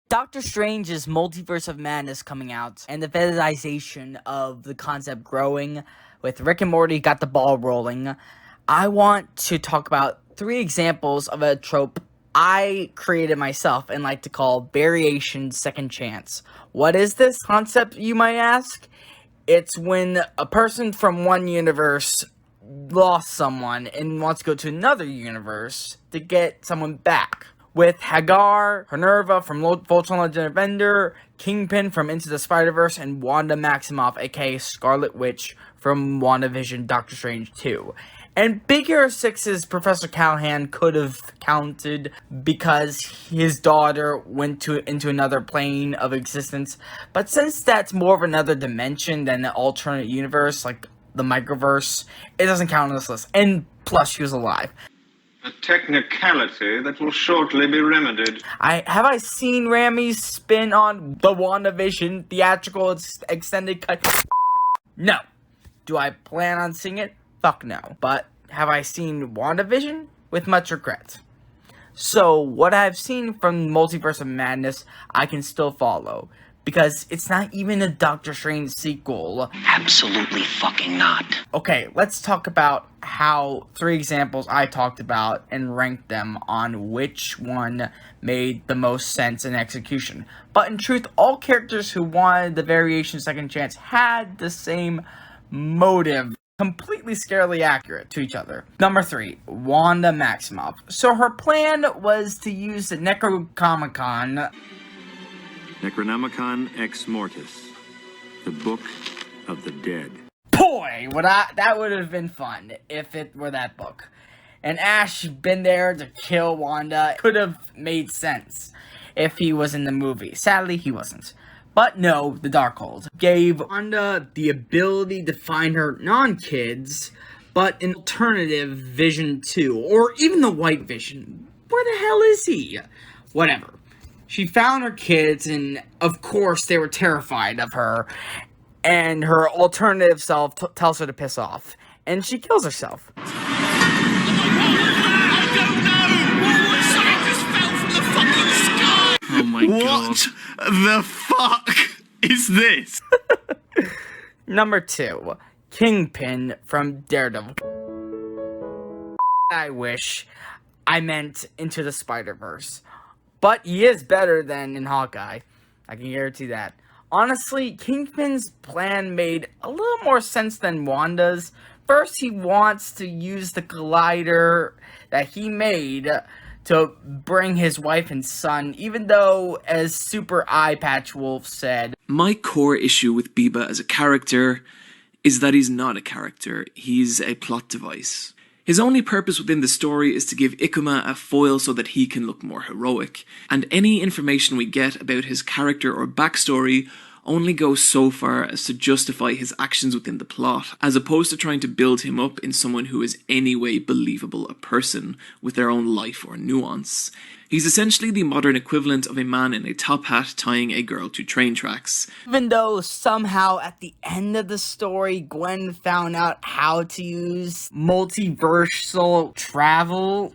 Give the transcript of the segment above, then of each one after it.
Doctor Strange's Multiverse of Madness coming out, and the fetishization of the concept growing, with Rick and Morty got the ball rolling. I want to talk about 3 examples of a trope I created myself and like to call variation second chance. What is this concept, you might ask? It's when a person from one universe lost someone and wants to go to another universe to get someone back. With Hagger, Honerva from Voltron LD Defender, Kingpin from Into the Spider-Verse, and Wanda Maximoff, aka Scarlet Witch from WandaVision Doctor Strange 2. And Big Hero 6's Professor Callahan could have counted because his daughter went into another plane of existence. But since that's more of another dimension than an alternate universe, like the microverse, it doesn't count on this list. And plus, she was alive. A technicality that will shortly be remedied. Have I seen Rammy's spin on the WandaVision theatrical extended cut? No. Do I plan on seeing it? Fuck no. But have I seen WandaVision? With much regret. So, what I've seen from Multiverse of Madness, I can still follow. Because it's not even a Doctor Strange sequel. Absolutely fucking not. Okay, let's talk about how 3 examples I talked about and ranked them on which one made the most sense in execution. But in truth, all characters who wanted the variation second chance had the same motive. Completely scarily accurate to each other. Number 3, Wanda Maximoff. So her plan was to use the Necronomicon. Necronomicon Ex Mortis, the Book of the Dead. Boy, that would have been fun if it were that book. And Ash been there to kill Wanda. Could have made sense if he was in the movie. Sadly, he wasn't. But no, the Darkhold gave Wanda the ability to find her non-kids, but an alternative Vision 2, or even the White Vision. Where the hell is he? Whatever. She found her kids, and of course they were terrified of her, and her alternative self tells her to piss off, and she kills herself. Oh my god. What the fuck is this? Number 2, Kingpin from Daredevil. I wish I meant Into the Spider-Verse. But he is better than in Hawkeye. I can guarantee that. Honestly, Kingpin's plan made a little more sense than Wanda's. First, he wants to use the collider that he made to bring his wife and son, even though, as Super Eye Patch Wolf said, "My core issue with Biba as a character is that he's not a character, he's a plot device. His only purpose within the story is to give Ikuma a foil so that he can look more heroic, and any information we get about his character or backstory only goes so far as to justify his actions within the plot, as opposed to trying to build him up in someone who is anyway believable a person with their own life or nuance. He's essentially the modern equivalent of a man in a top hat tying a girl to train tracks." Even though somehow at the end of the story, Gwen found out how to use multiversal travel.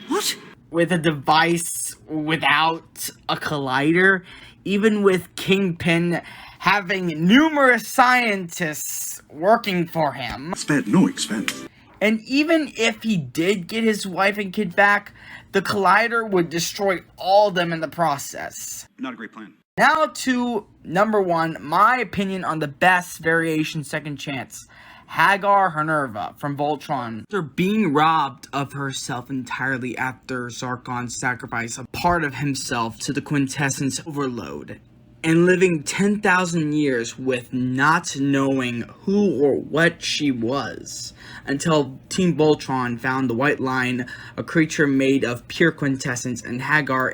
What? With a device without a collider. Even with Kingpin having numerous scientists working for him. Spared no expense. And even if he did get his wife and kid back, the collider would destroy all of them in the process. Not a great plan. Now to number 1, my opinion on the best variation second chance. Hagger Honerva from Voltron. After being robbed of herself entirely after Zarkon sacrificed a part of himself to the quintessence overload, and living 10,000 years with not knowing who or what she was, until Team Voltron found the White Line, a creature made of pure quintessence, and Hagger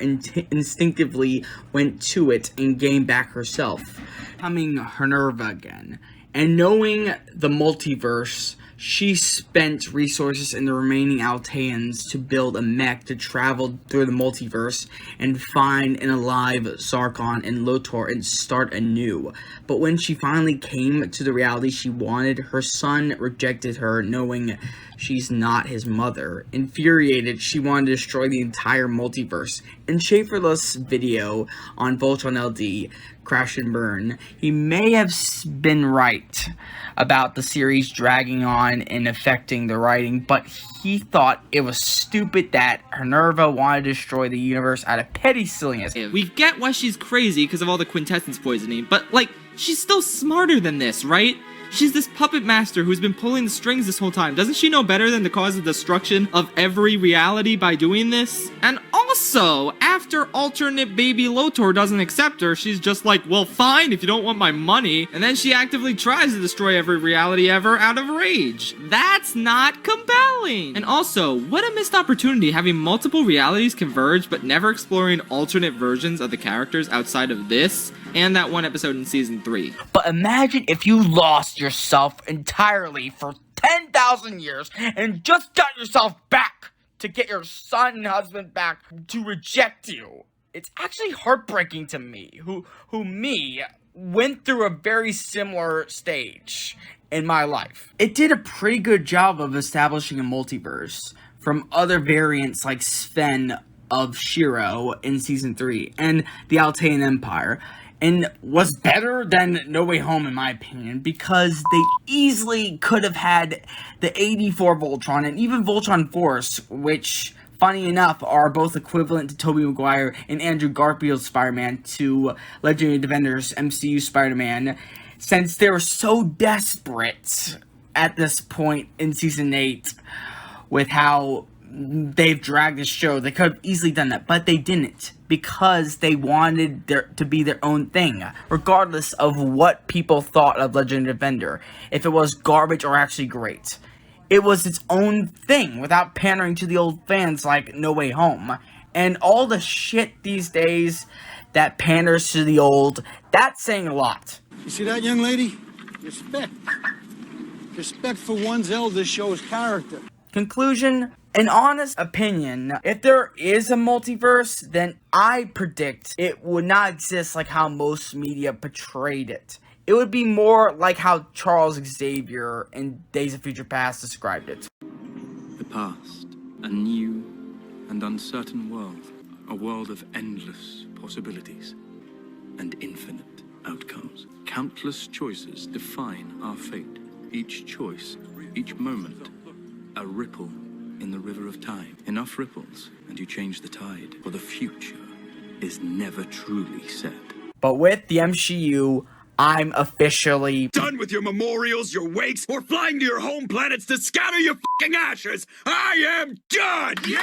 instinctively went to it and gained back herself, becoming Honerva again. And knowing the multiverse, she spent resources in the remaining Alteans to build a mech to travel through the multiverse and find an alive Zarkon and Lotor and start anew. But when she finally came to the reality she wanted, her son rejected her, knowing she's not his mother. Infuriated, she wanted to destroy the entire multiverse In Schaffrillas' video on Voltron LD, Crash and Burn, he may have been right about the series dragging on and affecting the writing, but he thought it was stupid that Honerva wanted to destroy the universe out of petty silliness. We get why she's crazy because of all the quintessence poisoning, but, like, she's still smarter than this, right? She's this puppet master who's been pulling the strings this whole time. Doesn't she know better than to cause the destruction of every reality by doing this? And also, after alternate baby Lotor doesn't accept her, she's just like, well, fine if you don't want my money. And then she actively tries to destroy every reality ever out of rage. That's not compelling. And also, what a missed opportunity having multiple realities converge but never exploring alternate versions of the characters outside of this and that one episode in season 3. But imagine if you lost yourself entirely for 10,000 years and just got yourself back to get your son and husband back to reject you. It's actually heartbreaking to me, who went through a very similar stage in my life. It did a pretty good job of establishing a multiverse from other variants like Sven of Shiro in season 3 and the Altean Empire, and was better than No Way Home in my opinion, because they easily could have had the 84 Voltron and even Voltron Force, which, funny enough, are both equivalent to Tobey Maguire and Andrew Garfield's Spider-Man to Legendary Defender's MCU Spider-Man, since they were so desperate at this point in Season 8 with how they've dragged the show. They could have easily done that, but they didn't, because they wanted to be their own thing, regardless of what people thought of Legendary Defender, if it was garbage or actually great. It was its own thing, without pandering to the old fans like No Way Home. And all the shit these days that panders to the old, that's saying a lot. You see that, young lady? Respect. Respect for one's elders shows character. Conclusion, an honest opinion, if there is a multiverse, then I predict it would not exist like how most media portrayed it. It would be more like how Charles Xavier in Days of Future Past described it. The past, a new and uncertain world, a world of endless possibilities and infinite outcomes. Countless choices define our fate. Each choice, each moment, a ripple in the river of time. Enough ripples, and you change the tide, for the future is never truly set. But with the MCU, I'm officially done with your memorials, your wakes, or flying to your home planets to scatter your fucking ashes. I am done! Yeah!